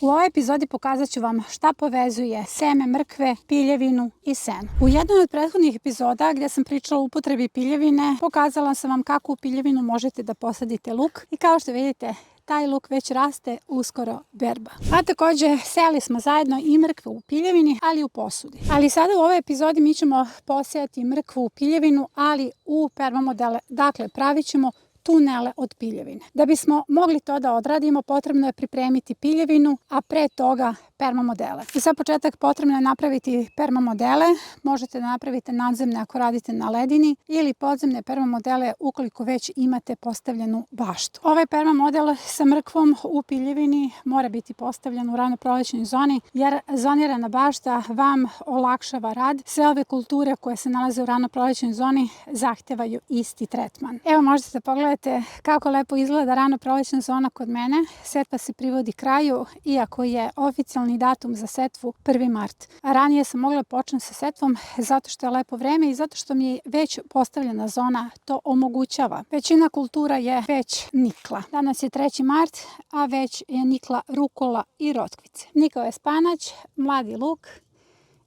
U ovoj epizodi pokazat ću vam šta povezuje seme mrkve, piljevinu i seno. U jednoj od prethodnih epizoda gdje sam pričala o upotrebi piljevine, pokazala sam vam kako u piljevinu možete da posadite luk i kao što vidite, taj luk već raste, uskoro berba. A također seli smo zajedno i mrkvu u piljevini, ali u posudi. Ali sada u ovoj epizodi mi ćemo posejati mrkvu u piljevinu, ali u permamodele. Dakle, pravit ćemo tunele od piljevine. Da bismo mogli to da odradimo, potrebno je pripremiti piljevinu, a pre toga permamodele. Za početak potrebno je napraviti permamodele. Možete da napravite nadzemne ako radite na ledini ili podzemne permamodele ukoliko već imate postavljenu baštu. Ovaj permamodel sa mrkvom u piljevini mora biti postavljen u ranoprolećnoj zoni, jer zonirana bašta vam olakšava rad. Sve ove kulture koje se nalaze u ranoprolećnoj zoni zahtevaju isti tretman. Evo, možete da pogledate kako lepo izgleda ranoprolećna zona kod mene. Setva se privodi kraju, iako je oficijalni datum za setvu 1. mart. Ranije sam mogla početi sa setvom zato što je lepo vreme i zato što mi je već postavljena zona to omogućava. Većina kultura je već nikla. Danas je 3. mart, a već je nikla rukola i rotkvice. Nikao je spanać, mladi luk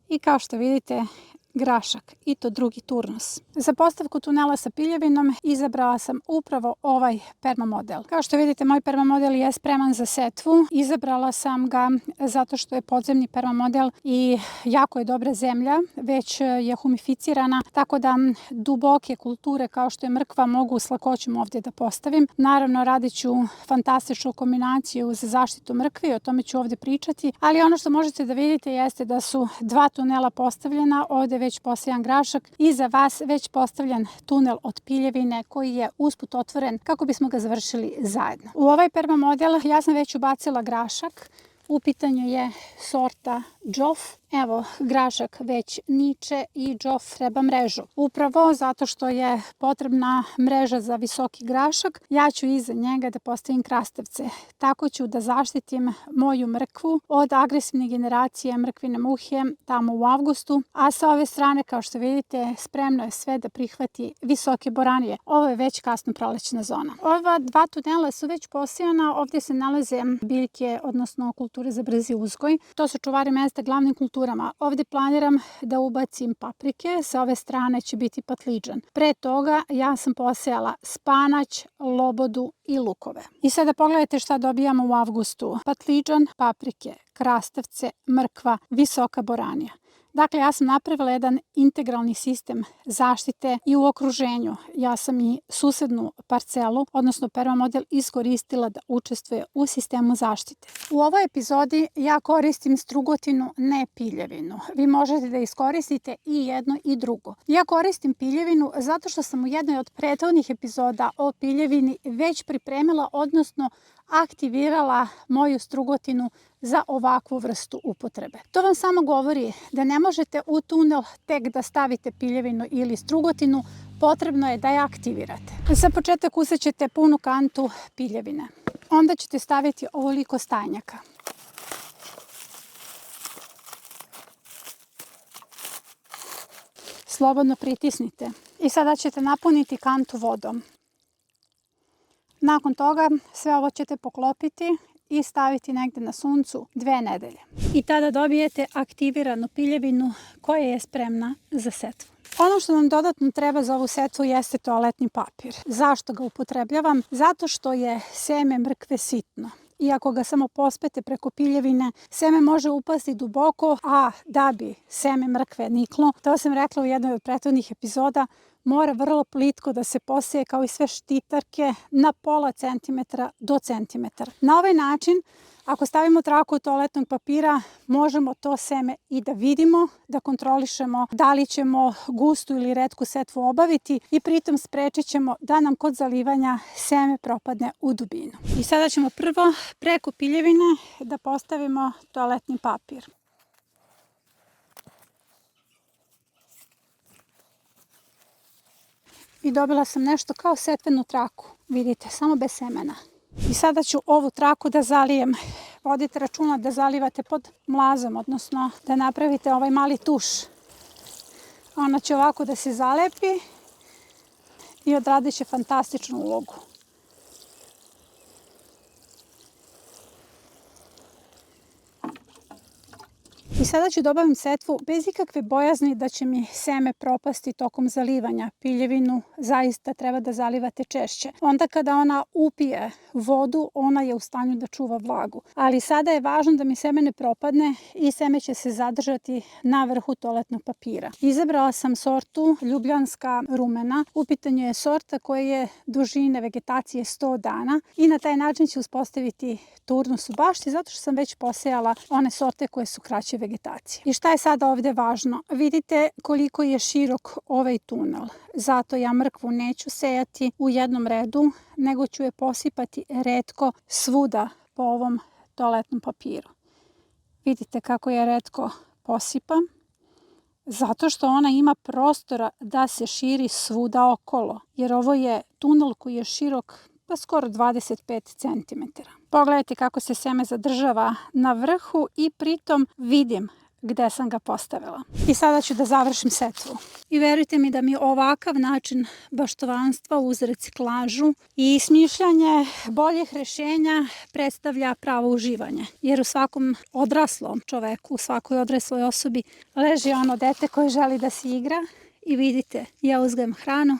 i kao što vidite grašak, i to drugi turnus. Za postavku tunela sa piljevinom izabrala sam upravo ovaj permamodel. Kao što vidite, moj permamodel je spreman za setvu. Izabrala sam ga zato što je podzemni permamodel i jako je dobra zemlja, već je humificirana, tako da duboke kulture kao što je mrkva mogu s lakoćom ovdje da postavim. Naravno, radit ću fantastičnu kombinaciju za zaštitu mrkve, o tome ću ovdje pričati, ali ono što možete da vidite jeste da su 2 tunela postavljena, ovdje već posejan grašak i za vas već postavljen tunel od piljevine koji je usput otvoren kako bismo ga završili zajedno. U ovaj permamodel ja sam već ubacila grašak. U pitanju je sorta džof. Evo, grašak već niče i džof treba mrežu. Upravo zato što je potrebna mreža za visoki grašak, ja ću iza njega da postavim krastavce. Tako ću da zaštitim moju mrkvu od agresivne generacije mrkvine muhe tamo u avgustu. A sa ove strane, kao što vidite, spremno je sve da prihvati visoke boranije. Ovo je već kasno prolećna zona. Ova 2 tunela su već posijana. Ovdje se nalaze biljke, odnosno kulture za brzi uzgoj. To su čuvari mesta glavnim kulturama. Ovdje planiram da ubacim paprike, sa ove strane će biti patlidžan. Pre toga ja sam posejala spanać, lobodu i lukove. I sada pogledajte šta dobijamo u avgustu. Patlidžan, paprike, krastavce, mrkva, visoka boranija. Dakle, ja sam napravila jedan integralni sistem zaštite i u okruženju. Ja sam i susednu parcelu, odnosno permamodel, iskoristila da učestvuje u sistemu zaštite. U ovoj epizodi ja koristim strugotinu, ne piljevinu. Vi možete da iskoristite i jedno i drugo. Ja koristim piljevinu zato što sam u jednoj od prethodnih epizoda o piljevini već pripremila, odnosno aktivirala moju strugotinu za ovakvu vrstu upotrebe. To vam samo govori da ne možete u tunel tek da stavite piljevinu ili strugotinu, potrebno je da je aktivirate. Za početak usećete punu kantu piljevine. Onda ćete staviti ovoliko stajnjaka. Slobodno pritisnite. I sada ćete napuniti kantu vodom. Nakon toga sve ovo ćete poklopiti i staviti negdje na suncu 2 nedelje. I tada dobijete aktiviranu piljevinu koja je spremna za setvu. Ono što nam dodatno treba za ovu setvu jeste toaletni papir. Zašto ga upotrebljavam? Zato što je seme mrkve sitno. I ako ga samo pospete preko piljevine, seme može upasti duboko, a da bi seme mrkve niklo, to sam rekla u jednoj od prethodnih epizoda, mora vrlo plitko da se poseje kao i sve štitarke na pola centimetra do centimetar. Na ovaj način, ako stavimo traku od toaletnog papira, možemo to seme i da vidimo, da kontrolišemo da li ćemo gustu ili retku setvu obaviti i pritom sprečit ćemo da nam kod zalivanja seme propadne u dubinu. I sada ćemo prvo preko piljevine da postavimo toaletni papir. I dobila sam nešto kao setvenu traku. Vidite, samo bez semena. I sada ću ovu traku da zalijem. Vodite računa da zalivate pod mlazom, odnosno da napravite ovaj mali tuš. Ona će ovako da se zalepi i odradit će fantastičnu ulogu. I sada ću da obavim setvu bez ikakve bojazni da će mi seme propasti tokom zalivanja. Piljevinu zaista treba da zalivate češće. Onda kada ona upije vodu, ona je u stanju da čuva vlagu. Ali sada je važno da mi seme ne propadne i seme će se zadržati na vrhu toaletnog papira. Izabrala sam sortu Ljubljanska rumena. U pitanju je sorta koja je dužine vegetacije 100 dana i na taj način ću uspostaviti turnus u bašti zato što sam već posejala one sorte koje su kraće vegetacije. I šta je sada ovde važno? Vidite koliko je širok ovaj tunel. Zato ja mrkvu neću sejati u jednom redu, nego ću je posipati retko svuda po ovom toaletnom papiru. Vidite kako je retko posipam, zato što ona ima prostora da se širi svuda okolo, jer ovo je tunel koji je širok pa skoro 25 cm. Pogledajte kako se seme zadržava na vrhu i pritom vidim gde sam ga postavila. I sada ću da završim setvu. I verujte mi da mi ovakav način baštovanstva uz reciklažu i smišljanje boljih rešenja predstavlja pravo uživanje. Jer u svakom odraslom čoveku, u svakoj odrasloj osobi leži ono dete koje želi da se igra i vidite, ja uzgajem hranu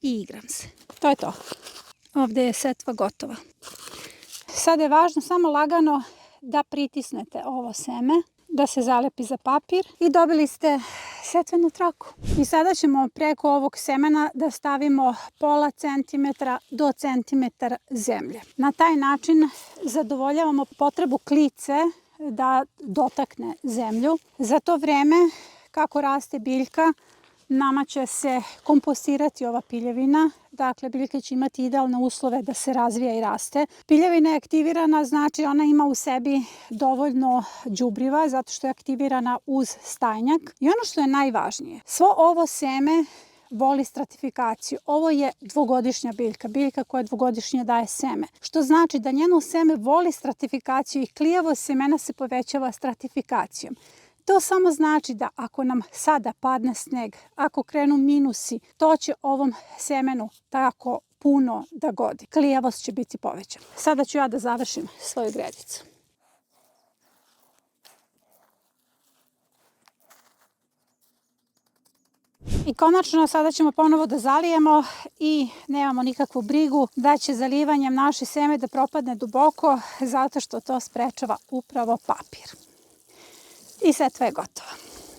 i igram se. To je to. Ovde je setva gotova. Sada je važno samo lagano da pritisnete ovo seme, da se zalepi za papir i dobili ste setvenu traku. I sada ćemo preko ovog semena da stavimo pola centimetra do centimetar zemlje. Na taj način zadovoljavamo potrebu klice da dotakne zemlju. Za to vreme kako raste biljka, nama će se kompostirati ova piljevina, dakle biljka će imati idealne uslove da se razvija i raste. Piljevina je aktivirana, znači ona ima u sebi dovoljno đubriva zato što je aktivirana uz stajnjak. I ono što je najvažnije, svo ovo seme voli stratifikaciju. Ovo je dvogodišnja biljka, biljka koja dvogodišnje daje seme. Što znači da njeno seme voli stratifikaciju i klijavost semena se povećava stratifikacijom. To samo znači da ako nam sada padne sneg, ako krenu minusi, to će ovom semenu tako puno da godi. Klijavost će biti povećana. Sada ću ja da završim svoju gredicu. I konačno sada ćemo ponovo da zalijemo i nemamo nikakvu brigu da će zalivanjem naše seme da propadne duboko zato što to sprečava upravo papir. I setva je gotova.